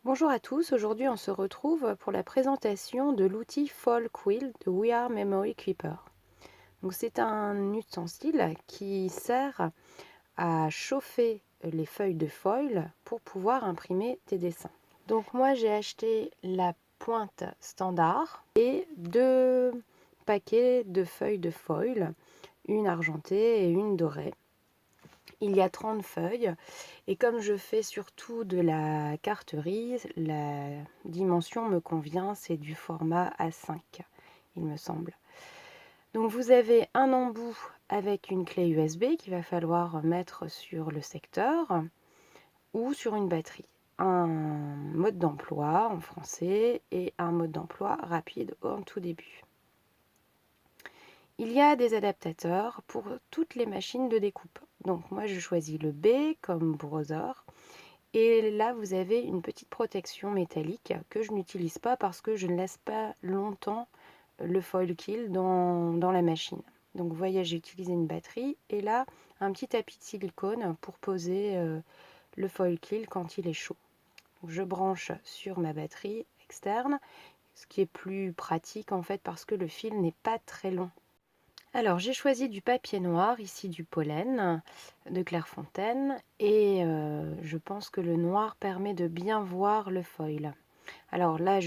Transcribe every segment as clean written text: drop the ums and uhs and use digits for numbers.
Bonjour à tous, aujourd'hui on se retrouve pour la présentation de l'outil Foil Quill de We Are Memory Keeper. Donc c'est un ustensile qui sert à chauffer les feuilles de foil pour pouvoir imprimer des dessins. Donc moi j'ai acheté la pointe standard et deux paquets de feuilles de foil, une argentée et une dorée. Il y a 30 feuilles et comme je fais surtout de la carterie, la dimension me convient, c'est du format A5, il me semble. Donc vous avez un embout avec une clé USB qu'il va falloir mettre sur le secteur ou sur une batterie. Un mode d'emploi en français et un mode d'emploi rapide en tout début. Il y a des adaptateurs pour toutes les machines de découpe. Donc moi je choisis le B comme browser. Et là vous avez une petite protection métallique que je n'utilise pas parce que je ne laisse pas longtemps le foil kill dans la machine. Donc vous voyez, j'ai utilisé une batterie et là un petit tapis de silicone pour poser le foil kill quand il est chaud. Donc, je branche sur ma batterie externe, ce qui est plus pratique en fait parce que le fil n'est pas très long. Alors j'ai choisi du papier noir, ici du pollen de Clairefontaine, et je pense que le noir permet de bien voir le foil. Alors là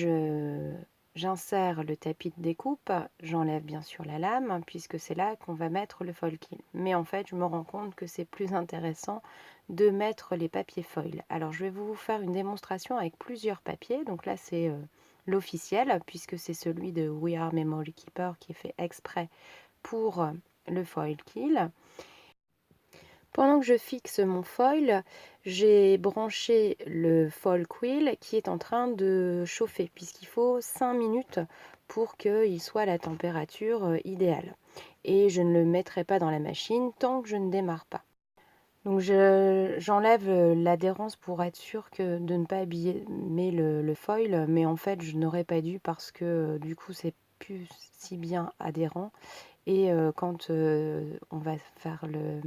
j'insère le tapis de découpe, j'enlève bien sûr la lame puisque c'est là qu'on va mettre le foil kill. Mais en fait je me rends compte que c'est plus intéressant de mettre les papiers foil. Alors je vais vous faire une démonstration avec plusieurs papiers. Donc là c'est l'officiel puisque c'est celui de We Are Memory Keeper qui est fait exprès pour le foil kill. Pendant que je fixe mon foil, j'ai branché le foil quill qui est en train de chauffer puisqu'il faut 5 minutes pour qu'il soit à la température idéale. Et je ne le mettrai pas dans la machine tant que je ne démarre pas. Donc j'enlève l'adhérence pour être sûr de ne pas abîmer le foil, mais en fait je n'aurais pas dû parce que du coup c'est plus si bien adhérent. Et quand on va faire le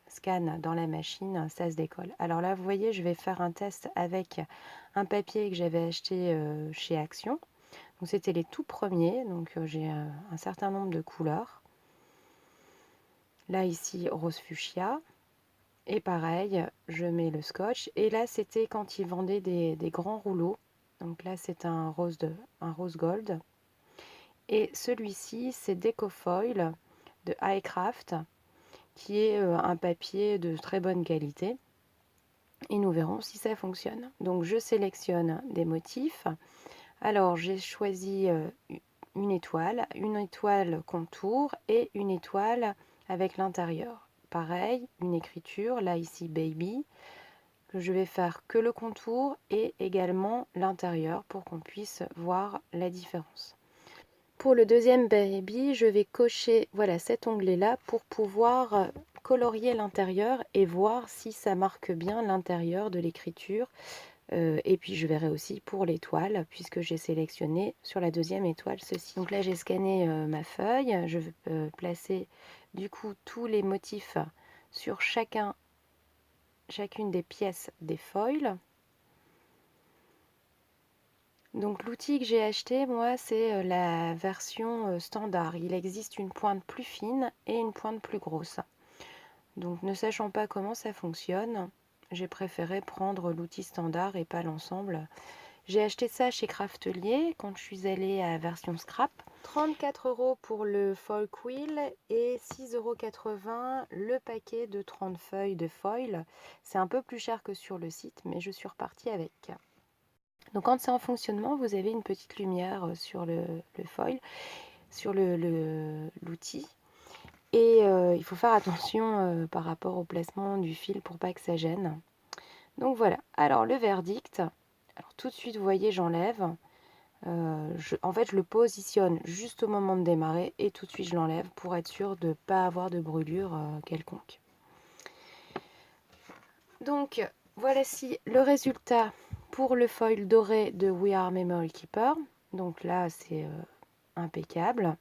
scan dans la machine, ça se décolle. Alors là, vous voyez, je vais faire un test avec un papier que j'avais acheté chez Action. Donc c'était les tout premiers, donc j'ai un certain nombre de couleurs. Là, ici, rose fuchsia. Et pareil, je mets le scotch. Et là, c'était quand ils vendaient des grands rouleaux. Donc là, c'est un rose gold. Et celui-ci, c'est Decofoil de iCraft, qui est un papier de très bonne qualité. Et nous verrons si ça fonctionne. Donc je sélectionne des motifs. Alors j'ai choisi une étoile contour et une étoile avec l'intérieur. Pareil, une écriture, là ici baby. Je vais faire que le contour et également l'intérieur pour qu'on puisse voir la différence. Pour le deuxième baby, je vais cocher voilà, cet onglet-là pour pouvoir colorier l'intérieur et voir si ça marque bien l'intérieur de l'écriture. Et puis je verrai aussi pour l'étoile, puisque j'ai sélectionné sur la deuxième étoile ceci. Donc là j'ai scanné ma feuille, je vais placer du coup tous les motifs sur chacune des pièces des foils. Donc l'outil que j'ai acheté, moi, c'est la version standard. Il existe une pointe plus fine et une pointe plus grosse. Donc ne sachant pas comment ça fonctionne, j'ai préféré prendre l'outil standard et pas l'ensemble. J'ai acheté ça chez Craftelier quand je suis allée à la version scrap. 34 € pour le foil quill et 6,80 € le paquet de 30 feuilles de foil. C'est un peu plus cher que sur le site, mais je suis repartie avec. Donc quand c'est en fonctionnement, vous avez une petite lumière sur le foil, sur l'outil. Et il faut faire attention par rapport au placement du fil pour pas que ça gêne. Donc voilà, alors le verdict. Alors tout de suite, vous voyez, j'enlève. En fait, je le positionne juste au moment de démarrer et tout de suite, je l'enlève pour être sûr de ne pas avoir de brûlure quelconque. Donc, voici le résultat pour le foil doré de We Are Memory Keeper. Donc là, c'est impeccable.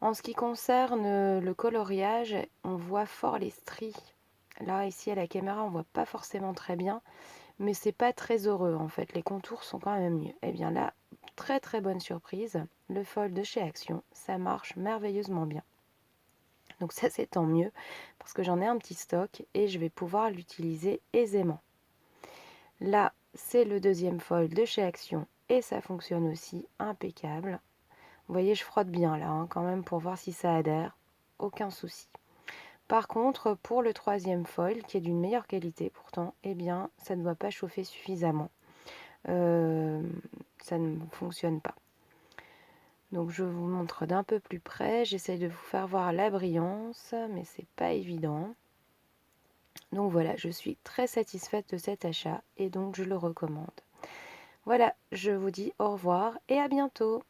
En ce qui concerne le coloriage, on voit fort les stries. Là, ici, à la caméra, on ne voit pas forcément très bien. mais c'est pas très heureux en fait, les contours sont quand même mieux. Et bien là, très très bonne surprise, le foil de chez Action, ça marche merveilleusement bien. Donc ça c'est tant mieux, parce que j'en ai un petit stock et je vais pouvoir l'utiliser aisément. Là, c'est le deuxième foil de chez Action et ça fonctionne aussi impeccable. Vous voyez, je frotte bien là, quand même, pour voir si ça adhère. Aucun souci. Par contre, pour le troisième foil, qui est d'une meilleure qualité pourtant, eh bien, ça ne doit pas chauffer suffisamment. Ça ne fonctionne pas. Donc je vous montre d'un peu plus près. J'essaye de vous faire voir la brillance, mais c'est pas évident. Donc voilà, je suis très satisfaite de cet achat et donc je le recommande. Voilà, je vous dis au revoir et à bientôt.